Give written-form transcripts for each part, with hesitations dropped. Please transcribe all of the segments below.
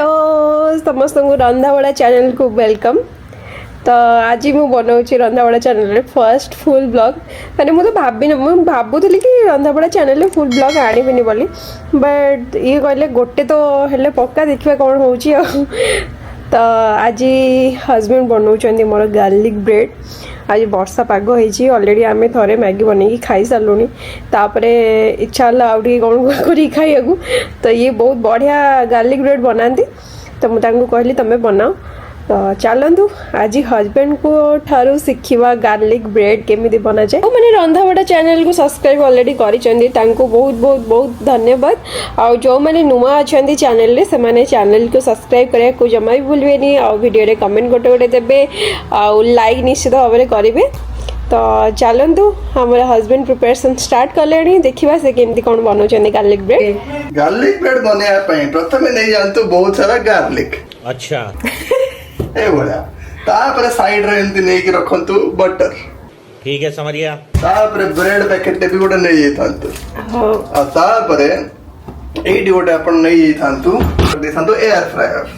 Hello समस्त को रंधाबड़ा channel को वेलकम। तो आज मुझे बनाऊँ रंधाबड़ा चैनल फर्स्ट फुल ब्लॉग मैंने मुझे भावुली कि रंधाबड़ा चैनल फुल ब्लॉग आनीबी बोली बट ये कहले गोटे तो हेले पक्का देखा कौन हो तो आज हजबैंड बनाऊँ मोर गार्लिक ब्रेड। आज वर्षा पाग होती ऑलरेडी आम थे मैगी बनई खाई सारूनी तापर इच्छा है कौन कर खाइबू तो ये बहुत बढ़िया गार्लिक ब्रेड बनाती तो मुझे कहली तुम्हें बनाओ तो चलतु आज हजबैंड को ठारू शिखा गार्लिक ब्रेड केमी बना जाए मैंने रंधाबड़ा चैनल को सब्सक्राइब ऑलरेडी कर बहुत बहुत बहुत धन्यवाद। और जो मैंने नुआ अच्छा चैनल से मैंने चैनल को सब्सक्राइब करने को जमा भी भूलबेनि और वीडियो कमेंट गोटे गोटे देवे और लाइक निश्चित भाव में करेंगे। तो चलतु हमारे हजबैंड प्रिपरेशन स्टार्ट कले देखा से केमती कौन बनाऊँ गार्लिक ब्रेड बनया प्रथम नहीं जानतु बहुत सारा गार्लिक अच्छा ए बड़ा तापर साइड रे एंती नेकी रखंतु बटर ठीक है समझ गया तापर ब्रेड पैकेट भी गोटे नहीं जाइथांतु आ तापर एडी गोटे अपन नहीं जाइथांतु देथांतु एयर फ्रायर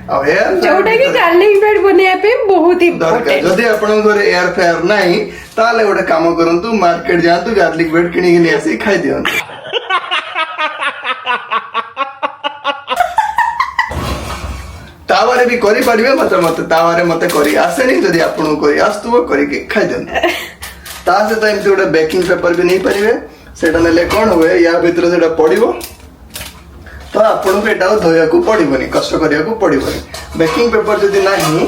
अब एयर जोटा कि गार्लिक ब्रेड बनेया पे बहुत ही दरकार जदी अपन घर एयर फ्रायर नहीं ताले गोटे काम करंतु मार्केट जांतु गार्लिक ब्रेड किनी के आसी खाई दियंतु तावारे भी करी पारिबे मत तावारे मते करी आसेनी जदी आपन करी आस्तुबो करी के खाइ दन ता से तो एमती गोटे बेकिंग पेपर भी नहीं पारिबे सेटा नेले कोन होए या भीतर सेटा पडिबो तो आपन को एटा धोया को पडिबोनी कष्ट करिया को पडिबोनी बेकिंग पेपर जदी नाही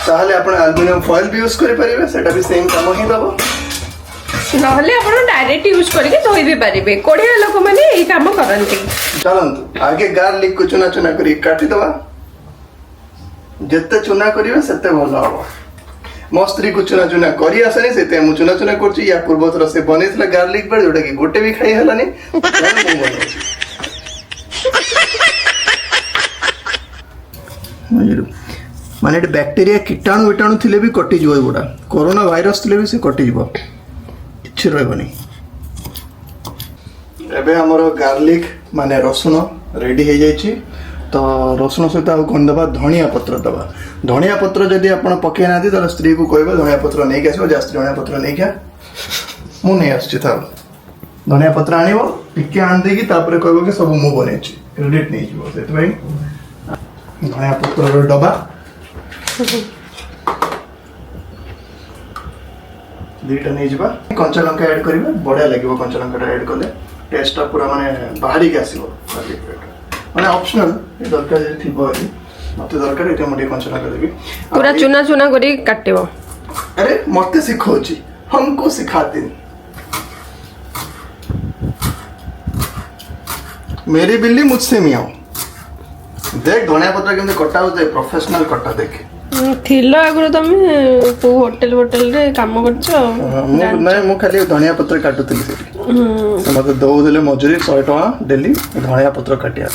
ताहले आपन एल्युमिनियम फॉइल भी यूज करि पारिबे सेटा भी सेम काम ही दबो नहले आपण डायरेक्ट यूज करके धोई भी पारिबे कोडिया लोक माने एई काम करंती। चलंतु आगे गार्लिक को चुना चुना करी काटी दवा जिते चुना करिवे सेते भल हम मो स्त्री को चुना चुना करी आसनी से मु चुना चुना करछि या पूर्व थर से बनेथला गार्लिक ब्रेड जोटा कि गोटे भी खाई हलानी माने बैक्टीरिया कीटाणु विटाणु थिले भी कटि जिवो गुडा कोरोना वायरस थिले भी से कटि जिवो किछि रहबनी। एबे हमरो गार्लिक माने रसुन रेडी हे जाइछि तो रसुन सहित कौन दबा धनिया पत्र दबा धनिया पत्र जदि आप पकई ना तो स्त्री को कह धनिया पत्र नहीं आस जास्ती धनिया पत्र नहीं क्या मुझे आसुची था धनिया पत्र आनिबो टिके आन देकी तापर कहबो कि सब मु बनै छी क्रेडिट नहीं जीवो सेत भाई धनिया पत्र रो डबा दीटा नहीं जीवा कंचा लंका ऐड करिवे बढ़िया लागिवो कंचा लंका ऐड करले टेस्ट पूरा माने बाहरी के आसीबो माने ऑप्शनल ये दरकार जे थिबो मते दरकार एटा मोटे कंचा लगा देबी पूरा चुना चुना करी काटेबो। अरे मते सिखोची हमको सिखाते मेरी बिल्ली मुझसे मियाओ देख धनिया पत्र केमते कटा होते प्रोफेशनल कटा देख थिलो आगरो तमे को होटल रे काम करछो नहीं मु खाली धनिया पत्र काटुतली से मते दो देले मजूरी 100 टका डेली धनिया पत्र काटिया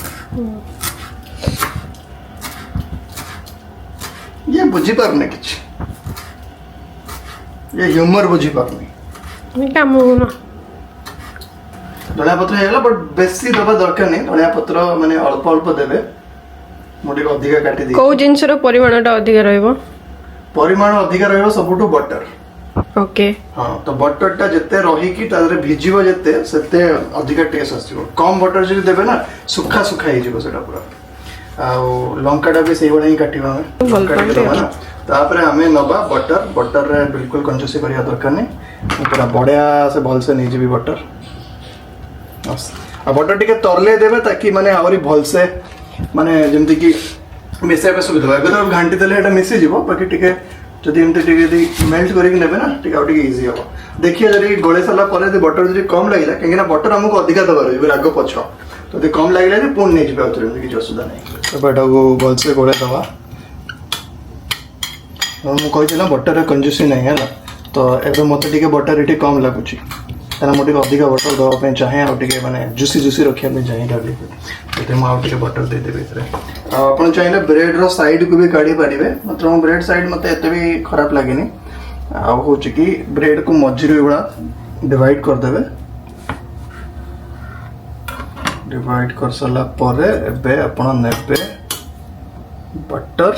ये बुझी पारने किछ ये ह्यूमर बुझी पारने काम होना धनिया पत्र हेला बट बेसी दबा दरकार नहीं धनिया पत्र माने अल्प अल्प देबे मोटे अधिका काटी दी को जिंस रो परिमाणटा अधिका रहइबो परिमाण अधिका रहइबो सबटू बटर ओके हां तो बटर टा जत्ते रही की तारे भिजिबो जत्ते सेते अधिका टेस्ट आसीबो कम बटर जदि देबे ना सुखा सुखा हे जिवो सेटा पूरा आ लंकाटा भी सेही बडा ही काटिबा हम तापर हमें नबा बटर रे बिल्कुल कंजूसी करिया दरकार नै पूरा बढ़िया से भल से नहीं जीबी बटर आ बटर टिके तरले देबे ताकि माने आवरी भल से माने जेमति कि मिसे पे सुविधा अगर आप घंटी देले एटा मिसे जीवो बाकी टिके जदि एमते टिके दी मेल्ट करके नेबे ना टिके आउ टिके इजी हो देखिए जदि गोळे साला परे दे बटर जदि कम लागिला काहे ना बटर हमको अधिका दबार हो रागो पछो तो दे कम लागिला दे पुन नै जीबे उतरे कि जोसुदा नै तो बेटा को गोल से गोळे दबा हम कहै ना बटर रे कंजूसी नै है ना तो एबे मते टिके बटर रेटी कम लागुची ताना मोटे अधिका बटर दवा पे चाहे आ टिके माने जूसी जूसी रखिया पे चाहे डाली तो मैं आउ टिके बटर दे देबे इतरे आपण चाहिले ब्रेड रो साइड को भी काढी पारिबे मतलब ब्रेड साइड मते एते भी खराब लागेनी आ हो कि ब्रेड को मझिरे बड़ा डिवाइड कर देबे डिवाइड कर सरला परे एबे आपण नेबे बटर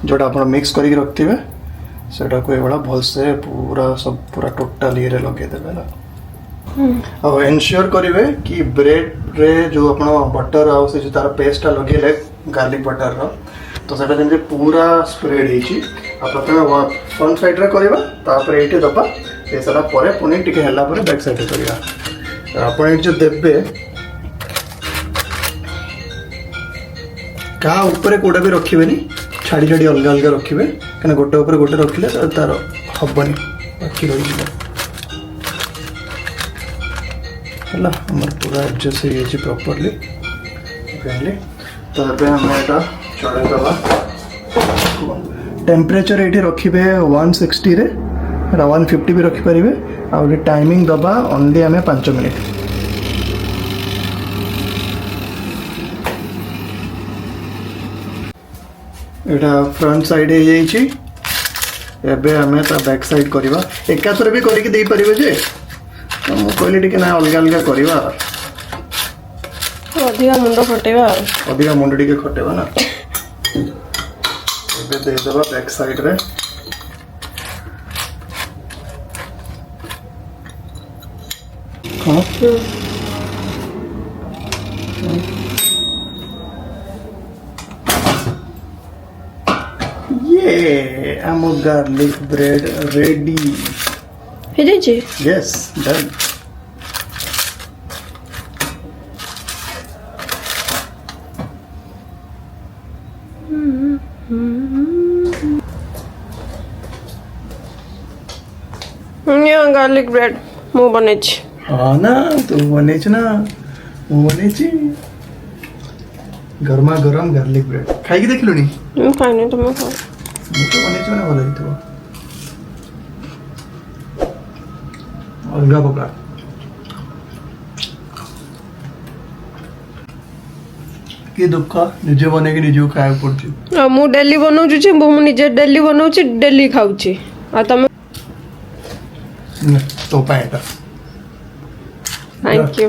जोटा आप मिक्स करके रखिए सेटा को एभला भलसे पूरा सब पूरा टोटल ये लगे देबे ना और एनश्योर करिवे कि ब्रेड रे जो आपण बटर आ से जो तार पेस्ट लगेले गार्लिक बटर रो तो सेटा जेमते पूरा स्प्रेड हेची आ प्रथमे फ्रंट साइड रे करबा तापर एठी दबा ए सारा परे पुनी टिके हल्ला परे बैक साइड रे करबा आपण ए जो देबे का ऊपर कोडा भी रखिबेनी छाड़ी छाड़ी अलग अलग रखिबे कने गोटे ऊपर गोटे रखिले तार हबनी बाकी रही जिवो हला हमर पूरा एडजस्ट हो जाइए प्रॉपर्ली पहले तो ଏବେ ଆମେ ଏଟା ଚଢ଼େଇ ଦେବା टेम्परेचर ଏଠି ରଖିବେ 160 ରେ ଏଟା 150 ବି ରଖିପାରିବେ ଆଉ ଏଠି ଟାଇମିଂ ଦେବା ଓନ୍ଲି ଆମେ 5 ମିନିଟ୍ ଏଟା फ्रंट साइड हे जाइछि ଏବେ ଆମେ ତା बैक साइड करबा एकाथरे भी करिक देई परिबे जे तो मु कहली टिके ना अलग अलग करबा ଅଧିକା ମୁଣ୍ଡ ଫଟେଇବା ଆଉ ଅଧିକା ମୁଣ୍ଡ ଟିକେ ଖଟେଇବା ନା ଏବେ ଦେଇଦେବା ବ୍ୟାକ୍ ସାଇଡ୍ରେ ହଁ ये ଆମ ଗାର୍ଲିକ ବ୍ରେଡ୍ ରେଡି ହେଇଯାଇଛି यस डन ଗାର୍ଲିକ ବ୍ରେଡ୍ ମୁଁ ବନେଇଛି हाँ ना तू बनेच ना ମୁଁ ବନେଇଛି ଗରମା ଗରମ ଗାର୍ଲିକ ବ୍ରେଡ୍ ଖାଇକି ଦେଖିଲୁଣି ମୁଁ ଖାଇନି ତମେ ଖାଅ ମୁଁ ତ ବନେଇଛି ମାନେ ଭଲ ହେଇଥିବ ଅଲଗା ପ୍ରକାର କି ଦୁଃଖ ନିଜେ ବନେଇକି ନିଜକୁ ଖାଇବାକୁ ପଡୁଛି ଆଉ ମୁଁ ଡେଲି ବନଉଛି ଯେ ମୁଁ ନିଜେ ଡେଲି ବନଉଛି ଡେଲି ଖାଉଛି ଆଉ ତମେ ତୋ ପାଇଁ ଏଟା ଥ୍ୟାଙ୍କ ୟୁ